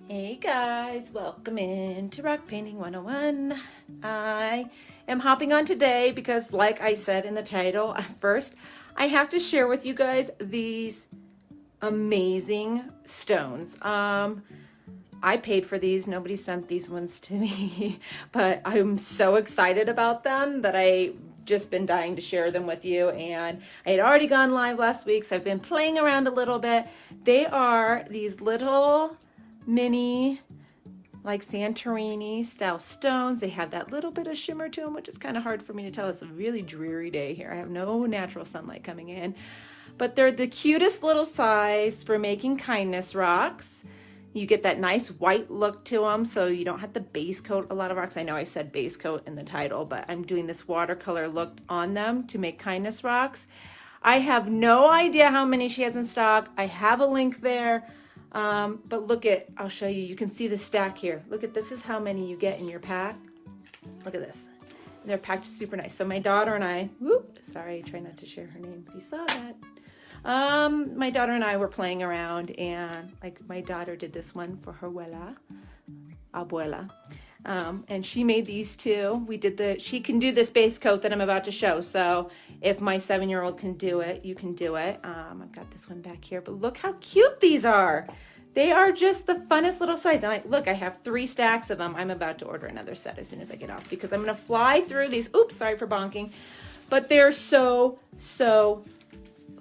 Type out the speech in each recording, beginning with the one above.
Hey guys, welcome in to Rock Painting 101. I am hopping on today because, like I said in the title, first I have to share with you guys these amazing stones. I paid for these, nobody sent these ones to me, but I'm so excited about them that I just been dying to share them with you. And I had already gone live last week, so I've been playing around a little bit. They are these little mini, like Santorini style stones. They have that little bit of shimmer to them, which is kind of hard for me to tell. It's a really dreary day here. I have no natural sunlight coming in, but they're the cutest little size for making kindness rocks. You get that nice white look to them, so you don't have to base coat a lot of rocks. I know I said base coat in the title, but I'm doing this watercolor look on them to make kindness rocks. I have no idea how many she has in stock. I have a link there. But look at, I'll show you, you can see the stack here. Look at, this is how many you get in your pack. Look at this. And they're packed super nice. So my daughter and I, sorry, try not to share her name if you saw that. My daughter and I were playing around, and like my daughter did this one for her abuela. And she made these two. She can do this base coat that I'm about to show. So if my 7-year-old can do it, you can do it. I've got this one back here, but look how cute these are. They are just the funnest little size. And look, I have 3 stacks of them. I'm about to order another set as soon as I get off because I'm going to fly through these. Oops, sorry for bonking. But they're so, so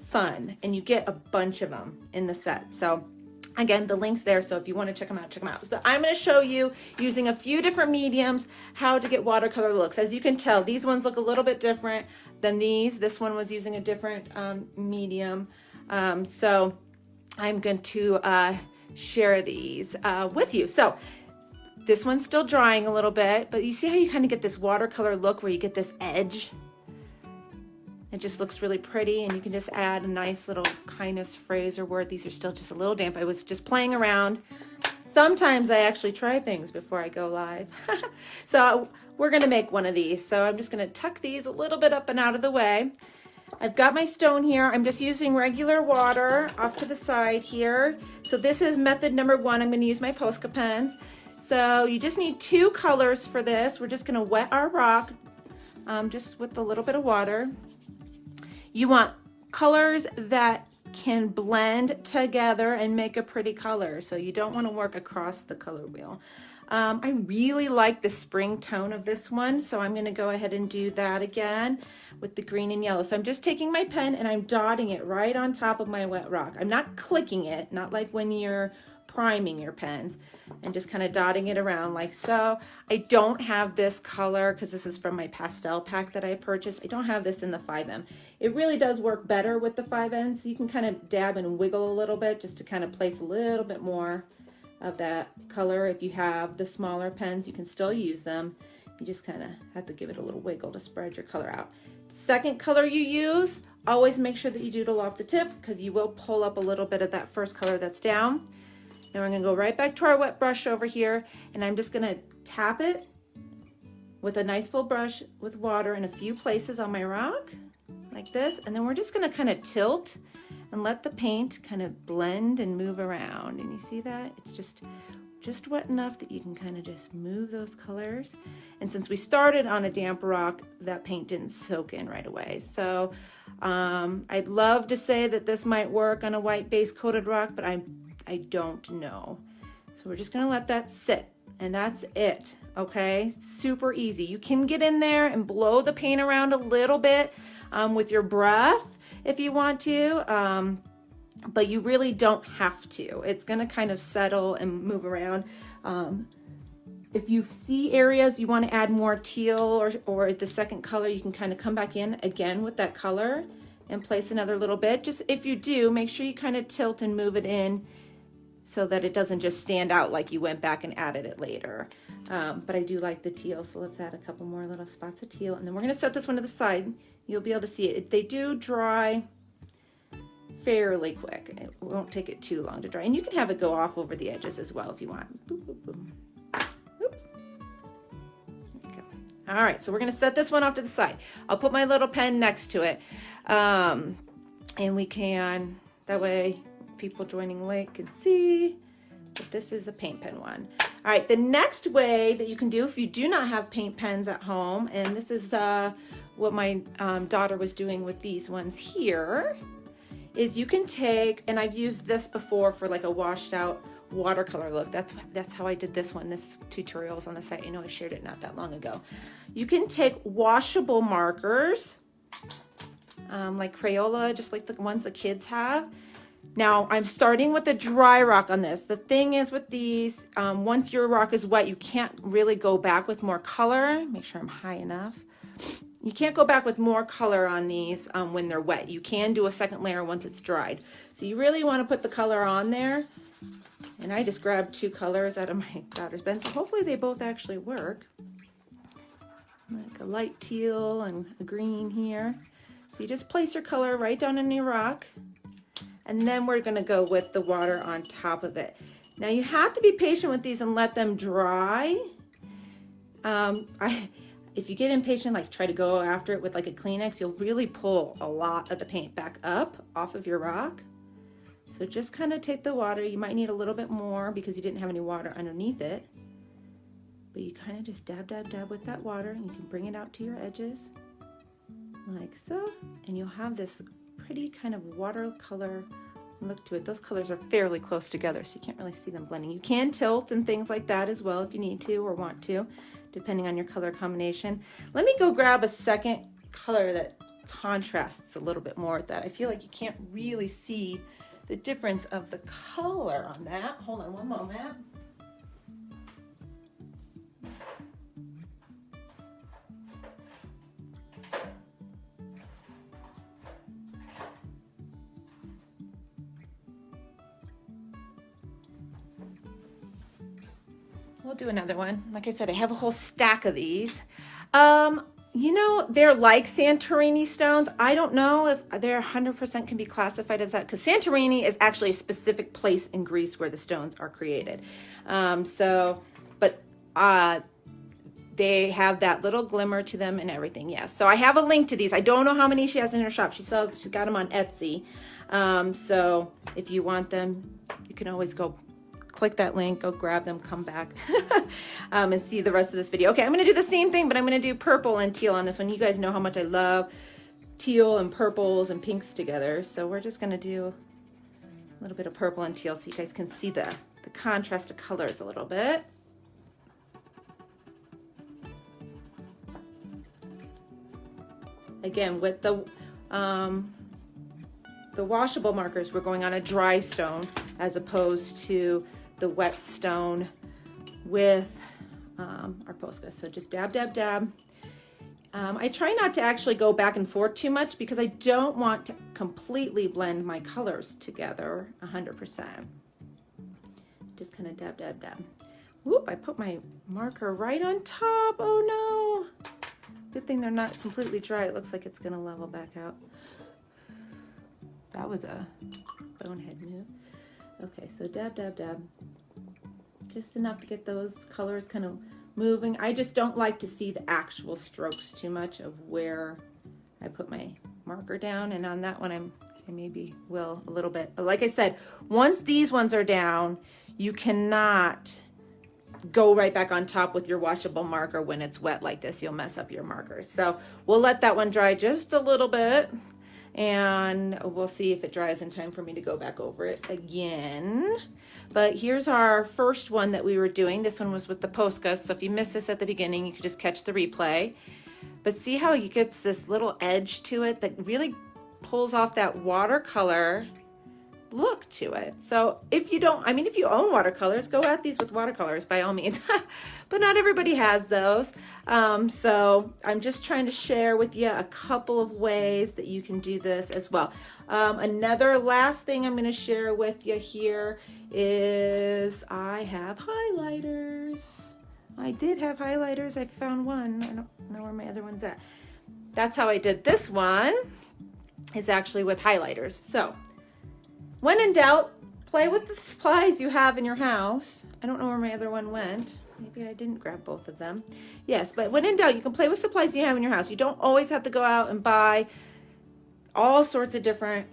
fun. And you get a bunch of them in the set. So again, the link's there, so if you want to check them out, check them out. But I'm going to show you, using a few different mediums, how to get watercolor looks. As you can tell, these ones look a little bit different than these. This one was using a different medium. So I'm going to share these with you. So this one's still drying a little bit, but you see how you kind of get this watercolor look where you get this edge? It just looks really pretty, and you can just add a nice little kindness phrase or word. These are still just a little damp. I was just playing around. Sometimes I actually try things before I go live. So we're gonna make one of these. So I'm just gonna tuck these a little bit up and out of the way. I've got my stone here. I'm just using regular water off to the side here. So this is method number 1. I'm gonna use my Posca pens. So you just need 2 colors for this. We're just gonna wet our rock just with a little bit of water. You want colors that can blend together and make a pretty color. So you don't want to work across the color wheel. I really like the spring tone of this one, so I'm going to go ahead and do that again with the green and yellow. So I'm just taking my pen and I'm dotting it right on top of my wet rock. I'm not clicking it, not like when you're priming your pens, and just kind of dotting it around like so. I don't have this color because this is from my pastel pack that I purchased. I don't have this in the 5M. It really does work better with the 5M, so you can kind of dab and wiggle a little bit just to kind of place a little bit more of that color. If you have the smaller pens, you can still use them. You just kind of have to give it a little wiggle to spread your color out. Second color you use, always make sure that you doodle off the tip because you will pull up a little bit of that first color that's down. Now we're going to go right back to our wet brush over here, and I'm just going to tap it with a nice full brush with water in a few places on my rock like this, and then we're just going to kind of tilt and let the paint kind of blend and move around. And you see that? It's just wet enough that you can kind of just move those colors. And since we started on a damp rock, that paint didn't soak in right away. So I'd love to say that this might work on a white base coated rock, but I don't know. So we're just gonna let that sit, and that's it, okay? Super easy. You can get in there and blow the paint around a little bit with your breath if you want to, but you really don't have to. It's gonna kind of settle and move around. If you see areas you wanna add more teal or the second color, you can kind of come back in again with that color and place another little bit. Just if you do, make sure you kind of tilt and move it in so that it doesn't just stand out like you went back and added it later. But I do like the teal, so let's add a couple more little spots of teal, and then we're gonna set this one to the side. You'll be able to see it. They do dry fairly quick. It won't take it too long to dry, and you can have it go off over the edges as well if you want. Boop, boop, boop. Boop. There you go. All right, so we're gonna set this one off to the side. I'll put my little pen next to it, and we can, that way people joining late can see but this is a paint pen one. All right, the next way that you can do if you do not have paint pens at home, and this is what my daughter was doing with these ones here, is you can take, and I've used this before for like a washed out watercolor look. That's how I did this one. This tutorial's on the site. I know I shared it not that long ago. You can take washable markers, like Crayola, just like the ones the kids have. Now I'm starting with the dry rock on this. The thing is with these, once your rock is wet, you can't really go back with more color. Make sure I'm high enough. You can't go back with more color on these when they're wet. You can do a second layer once it's dried. So you really want to put the color on there. And I just grabbed 2 colors out of my daughter's bin, so hopefully they both actually work. Like a light teal and a green here. So you just place your color right down in your rock. And then we're going to go with the water on top of it. Now you have to be patient with these and let them dry. If you get impatient, like try to go after it with like a Kleenex, you'll really pull a lot of the paint back up off of your rock. So just kind of take the water. You might need a little bit more because you didn't have any water underneath it. But you kind of just dab, dab, dab with that water, and you can bring it out to your edges like so. And you'll have this pretty kind of watercolor look to it. Those colors are fairly close together, so you can't really see them blending. You can tilt and things like that as well if you need to or want to, depending on your color combination. Let me go grab a second color that contrasts a little bit more with that. I feel like you can't really see the difference of the color on that. Hold on one moment. We'll do another one. Like I said, I have a whole stack of these. You know, they're like Santorini stones. I don't know if they're 100% can be classified as that, because Santorini is actually a specific place in Greece where the stones are created. But they have that little glimmer to them and everything. Yes. So I have a link to these. I don't know how many she has in her shop. She's got them on Etsy. So if you want them, you can always go click that link, go grab them, come back and see the rest of this video. Okay, I'm going to do the same thing, but I'm going to do purple and teal on this one. You guys know how much I love teal and purples and pinks together. So we're just going to do a little bit of purple and teal so you guys can see the contrast of colors a little bit. Again, with the washable markers, we're going on a dry stone as opposed to the wet stone with our Posca. So just dab, dab, dab. I try not to actually go back and forth too much because I don't want to completely blend my colors together 100%. Just kind of dab, dab, dab. Whoop, I put my marker right on top. Oh no. Good thing they're not completely dry. It looks like it's gonna level back out. That was a bonehead move. Okay, so dab, dab, dab. Just enough to get those colors kind of moving. I just don't like to see the actual strokes too much of where I put my marker down. And on that one, I maybe will a little bit. But like I said, once these ones are down, you cannot go right back on top with your washable marker when it's wet like this. You'll mess up your markers. So we'll let that one dry just a little bit. And we'll see if it dries in time for me to go back over it again. But here's our first one that we were doing. This one was with the Posca, so if you missed this at the beginning, you could just catch the replay. But see how it gets this little edge to it that really pulls off that watercolor look to it. So if you don't, if you own watercolors, go at these with watercolors by all means. But not everybody has those. So I'm just trying to share with you a couple of ways that you can do this as well. Another last thing I'm going to share with you here is I have highlighters. I did have highlighters. I found one. I don't know where my other one's at. That's how I did this one, is actually with highlighters. So when in doubt, play with the supplies you have in your house. I don't know where my other one went. Maybe I didn't grab both of them. Yes, but when in doubt, you can play with supplies you have in your house. You don't always have to go out and buy all sorts of different,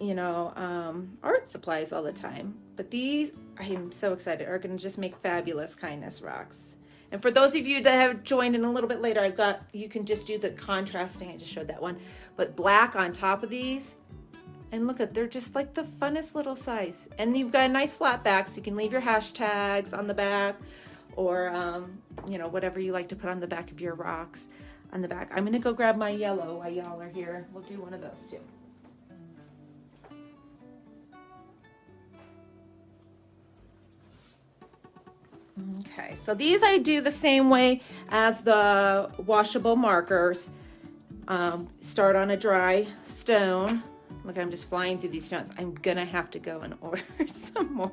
art supplies all the time. But these, I am so excited, are going to just make fabulous kindness rocks. And for those of you that have joined in a little bit later, you can just do the contrasting. I just showed that one. But black on top of these. And look at, they're just like the funnest little size. And you've got a nice flat back, so you can leave your hashtags on the back, or, whatever you like to put on the back of your rocks on the back. I'm gonna go grab my yellow while y'all are here. We'll do one of those too. Okay, so these I do the same way as the washable markers. Start on a dry stone. Look, I'm just flying through these stones. I'm gonna have to go and order some more.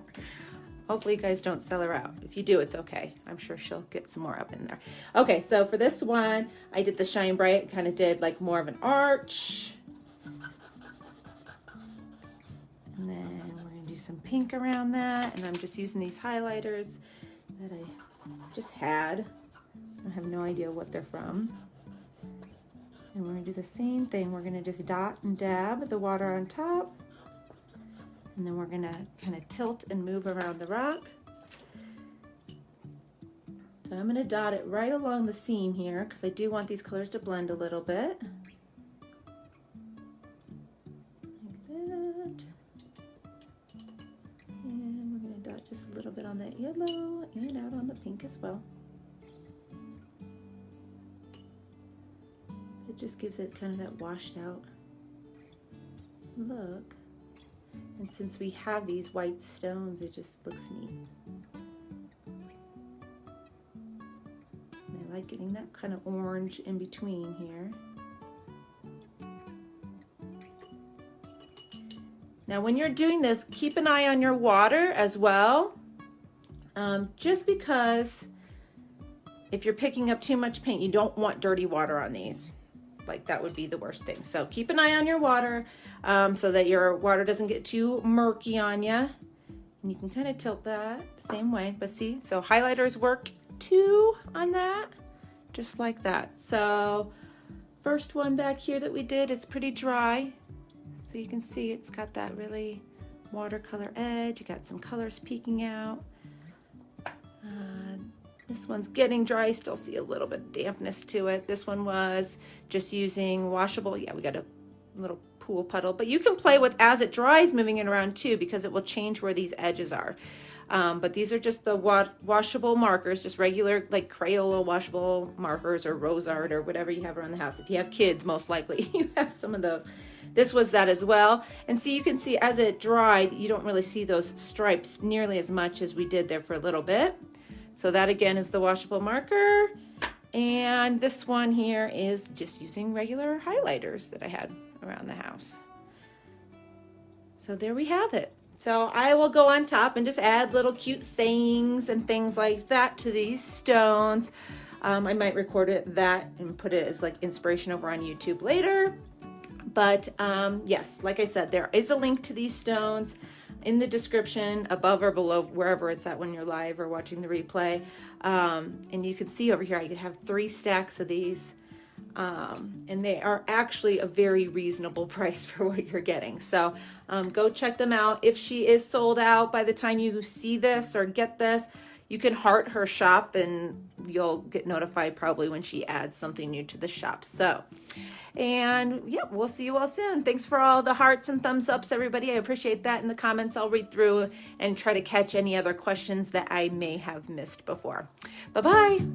Hopefully you guys don't sell her out. If you do, it's okay. I'm sure she'll get some more up in there. Okay, so for this one, I did the Shine Bright, kind of did like more of an arch. And then we're gonna do some pink around that. And I'm just using these highlighters that I just had. I have no idea what they're from. And we're gonna do the same thing. We're gonna just dot and dab the water on top. And then we're gonna kind of tilt and move around the rock. So I'm gonna dot it right along the seam here because I do want these colors to blend a little bit. Like that. And we're gonna dot just a little bit on that yellow and out on the pink as well. It just gives it kind of that washed out look. And since we have these white stones, it just looks neat. And I like getting that kind of orange in between here. Now when you're doing this, keep an eye on your water as well. Just because if you're picking up too much paint, you don't want dirty water on these. Like that would be the worst thing. So keep an eye on your water so that your water doesn't get too murky on you. And you can kind of tilt that the same way. But see, so highlighters work too on that, just like that. So first one back here that we did is pretty dry. So you can see it's got that really watercolor edge. You got some colors peeking out. This one's getting dry, still see a little bit of dampness to it. This one was just using washable. Yeah, we got a little pool puddle, but you can play with as it dries, moving it around too, because it will change where these edges are. But these are just the washable markers, just regular like Crayola washable markers or rose art or whatever you have around the house. If you have kids, most likely you have some of those. This was that as well. And see, you can see as it dried, you don't really see those stripes nearly as much as we did there for a little bit. So that again is the washable marker. And this one here is just using regular highlighters that I had around the house. So there we have it. So I will go on top and just add little cute sayings and things like that to these stones. I might record that and put it as like inspiration over on YouTube later. But yes, like I said, there is a link to these stones in the description above or below, wherever it's at when you're live or watching the replay. And you can see over here, I have 3 stacks of these. And they are actually a very reasonable price for what you're getting. So go check them out. If she is sold out by the time you see this or get this, you can heart her shop and you'll get notified probably when she adds something new to the shop. So, and yeah, we'll see you all soon. Thanks for all the hearts and thumbs ups, everybody. I appreciate that in the comments. I'll read through and try to catch any other questions that I may have missed before. Bye-bye.